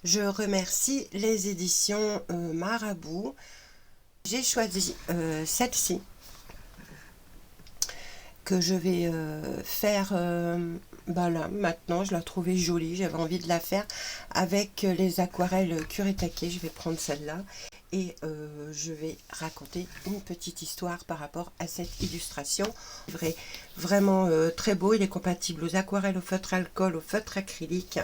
Je remercie les éditions Marabout. J'ai choisi celle-ci que je vais faire là, maintenant. Je la trouvais jolie, j'avais envie de la faire avec les aquarelles Kuretake. Je vais prendre celle-là et je vais raconter une petite histoire par rapport à cette illustration. Vraiment très beau, il est compatible aux aquarelles, au feutre alcool, au feutre acrylique.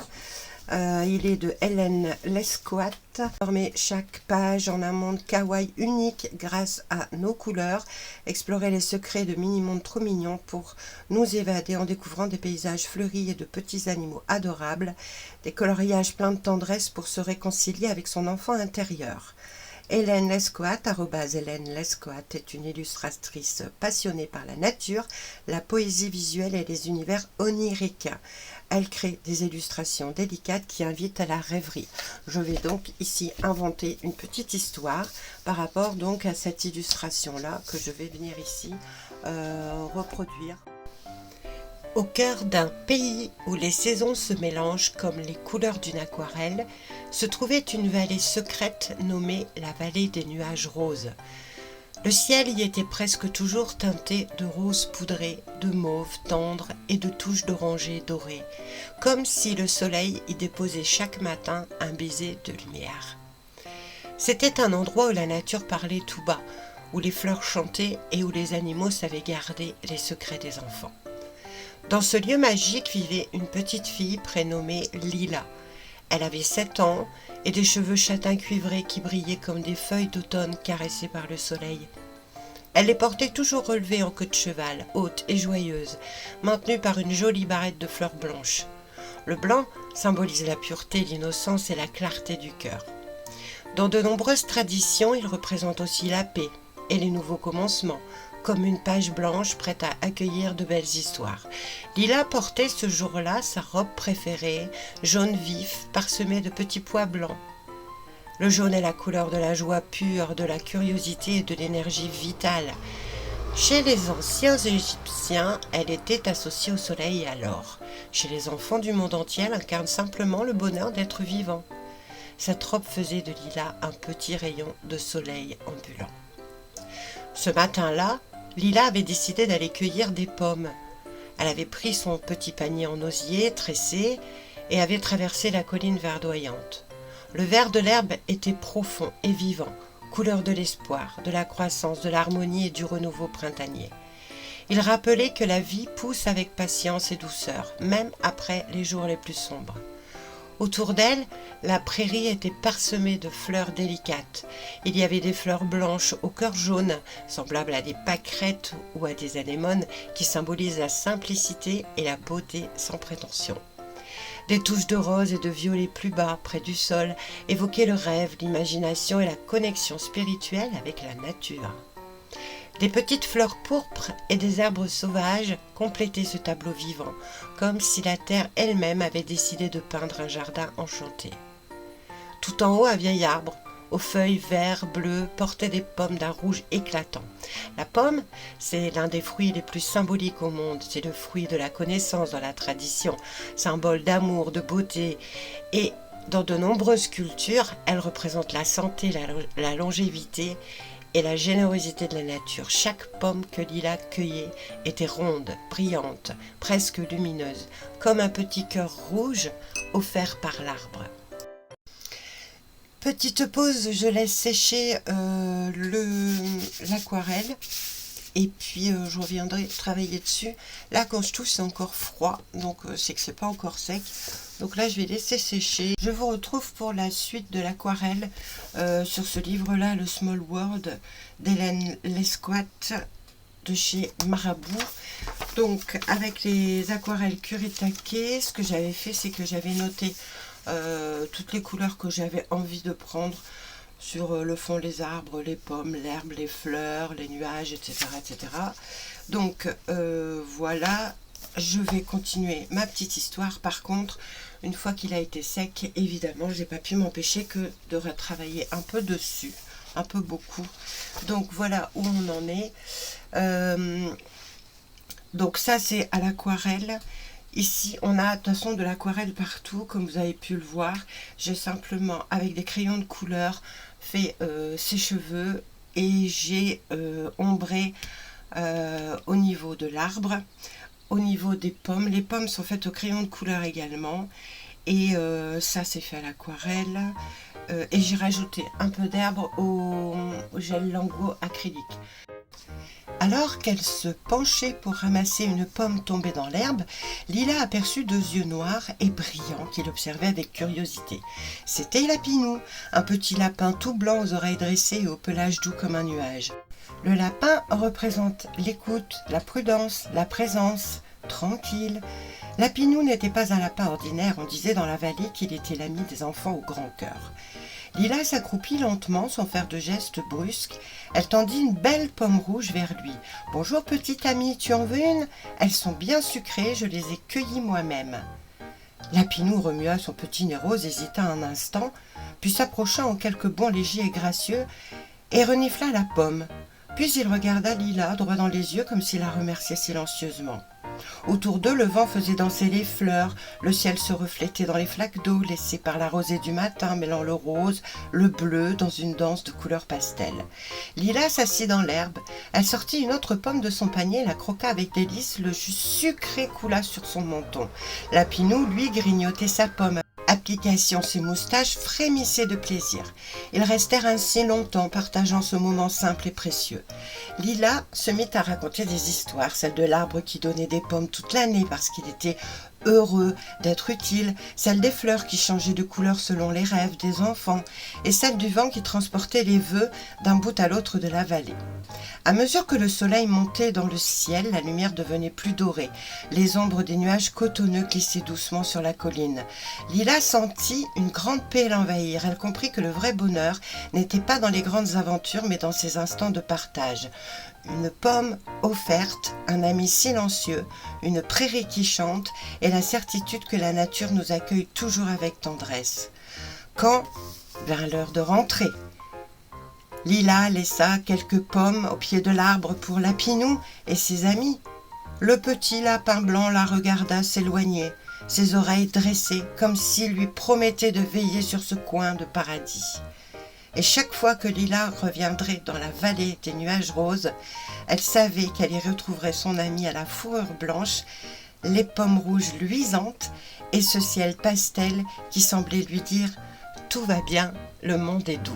Il est de Hélène Lescoat. Former chaque page en un monde kawaii unique grâce à nos couleurs. Explorer les secrets de mini-mondes trop mignons pour nous évader en découvrant des paysages fleuris et de petits animaux adorables. Des coloriages pleins de tendresse pour se réconcilier avec son enfant intérieur. Hélène Lescoat, Hélène Lescoat, est une illustratrice passionnée par la nature, la poésie visuelle et les univers oniriques. Elle crée des illustrations délicates qui invitent à la rêverie. Je vais donc ici inventer une petite histoire par rapport donc à cette illustration-là que je vais venir ici reproduire. Au cœur d'un pays où les saisons se mélangent comme les couleurs d'une aquarelle, se trouvait une vallée secrète nommée la vallée des nuages roses. Le ciel y était presque toujours teinté de rose poudré, de mauve tendre et de touches d'oranger doré, comme si le soleil y déposait chaque matin un baiser de lumière. C'était un endroit où la nature parlait tout bas, où les fleurs chantaient et où les animaux savaient garder les secrets des enfants. Dans ce lieu magique vivait une petite fille prénommée Lila. Elle avait 7 ans et des cheveux châtains cuivrés qui brillaient comme des feuilles d'automne caressées par le soleil. Elle les portait toujours relevées en queue de cheval, haute et joyeuse, maintenue par une jolie barrette de fleurs blanches. Le blanc symbolise la pureté, l'innocence et la clarté du cœur. Dans de nombreuses traditions, il représente aussi la paix et les nouveaux commencements, comme une page blanche prête à accueillir de belles histoires. Lila portait ce jour-là sa robe préférée, jaune vif, parsemée de petits pois blancs. Le jaune est la couleur de la joie pure, de la curiosité et de l'énergie vitale. Chez les anciens Égyptiens, elle était associée au soleil et à l'or. Chez les enfants du monde entier, elle incarne simplement le bonheur d'être vivant. Cette robe faisait de Lila un petit rayon de soleil ambulant. Ce matin-là, Lila avait décidé d'aller cueillir des pommes. Elle avait pris son petit panier en osier tressé et avait traversé la colline verdoyante. Le vert de l'herbe était profond et vivant, couleur de l'espoir, de la croissance, de l'harmonie et du renouveau printanier. Il rappelait que la vie pousse avec patience et douceur, même après les jours les plus sombres. Autour d'elle, la prairie était parsemée de fleurs délicates. Il y avait des fleurs blanches au cœur jaune, semblables à des pâquerettes ou à des anémones, qui symbolisent la simplicité et la beauté sans prétention. Des touches de rose et de violet plus bas, près du sol, évoquaient le rêve, l'imagination et la connexion spirituelle avec la nature. Des petites fleurs pourpres et des arbres sauvages complétaient ce tableau vivant, comme si la terre elle-même avait décidé de peindre un jardin enchanté. Tout en haut, un vieil arbre, aux feuilles vert, bleu, portait des pommes d'un rouge éclatant. La pomme, c'est l'un des fruits les plus symboliques au monde. C'est le fruit de la connaissance dans la tradition, symbole d'amour, de beauté. Et dans de nombreuses cultures, elle représente la santé, la longévité et la générosité de la nature. Chaque pomme que Lila cueillait était ronde, brillante, presque lumineuse, comme un petit cœur rouge offert par l'arbre. Petite pause, je laisse sécher l'aquarelle et puis je reviendrai travailler dessus. Là, quand je touche, c'est encore froid, donc c'est que c'est pas encore sec. Donc là, je vais laisser sécher. Je vous retrouve pour la suite de l'aquarelle sur ce livre-là, le Small World d'Hélène Lescoat de chez Marabout. Donc, avec les aquarelles Kuretake, ce que j'avais fait, c'est que j'avais noté toutes les couleurs que j'avais envie de prendre sur le fond, les arbres, les pommes, l'herbe, les fleurs, les nuages, etc. etc. Donc voilà, je vais continuer ma petite histoire. Par contre, une fois qu'il a été sec, évidemment, j'ai pas pu m'empêcher que de retravailler un peu dessus, un peu beaucoup. Donc voilà où on en est. Donc ça, c'est à l'aquarelle. Ici, on a de toute façon de l'aquarelle partout, comme vous avez pu le voir. J'ai simplement, avec des crayons de couleur, fait ses cheveux et j'ai ombré au niveau de l'arbre, au niveau des pommes. Les pommes sont faites au crayon de couleur également. Et ça, c'est fait à l'aquarelle. Et j'ai rajouté un peu d'herbe au gel Languo acrylique. Alors qu'elle se penchait pour ramasser une pomme tombée dans l'herbe, Lila aperçut deux yeux noirs et brillants qui l'observaient avec curiosité. C'était Lapinou, un petit lapin tout blanc aux oreilles dressées et au pelage doux comme un nuage. Le lapin représente l'écoute, la prudence, la présence, tranquille. Lapinou n'était pas un lapin ordinaire, on disait dans la vallée qu'il était l'ami des enfants au grand cœur. Lila s'accroupit lentement sans faire de gestes brusques. Elle tendit une belle pomme rouge vers lui. « Bonjour petite amie, tu en veux une? Elles sont bien sucrées, je les ai cueillies moi-même. » Lapinou remua son petit nez rose, hésita un instant, puis s'approcha en quelques bonds légers et gracieux et renifla la pomme. Puis il regarda Lila droit dans les yeux comme s'il la remerciait silencieusement. Autour d'eux, le vent faisait danser les fleurs, le ciel se reflétait dans les flaques d'eau laissées par la rosée du matin, mêlant le rose, le bleu dans une danse de couleurs pastel. Lila s'assit dans l'herbe, elle sortit une autre pomme de son panier, la croqua avec délice, le jus sucré coula sur son menton. Lapinou, lui, grignotait sa pomme. Application, ses moustaches frémissaient de plaisir. Ils restèrent ainsi longtemps, partageant ce moment simple et précieux. Lila se mit à raconter des histoires, celle de l'arbre qui donnait des pommes toute l'année parce qu'il était heureux d'être utile, celle des fleurs qui changeaient de couleur selon les rêves des enfants, et celle du vent qui transportait les vœux d'un bout à l'autre de la vallée. À mesure que le soleil montait dans le ciel, la lumière devenait plus dorée. Les ombres des nuages cotonneux glissaient doucement sur la colline. Lila sentit une grande paix l'envahir. Elle comprit que le vrai bonheur n'était pas dans les grandes aventures, mais dans ces instants de partage. Une pomme offerte, un ami silencieux, une prairie qui chante et la certitude que la nature nous accueille toujours avec tendresse. Quand vint l'heure de rentrer, Lila laissa quelques pommes au pied de l'arbre pour Lapinou et ses amis. Le petit lapin blanc la regarda s'éloigner, ses oreilles dressées comme s'il lui promettait de veiller sur ce coin de paradis. Et chaque fois que Lila reviendrait dans la vallée des nuages roses, elle savait qu'elle y retrouverait son ami à la fourrure blanche, les pommes rouges luisantes et ce ciel pastel qui semblait lui dire « Tout va bien, le monde est doux ».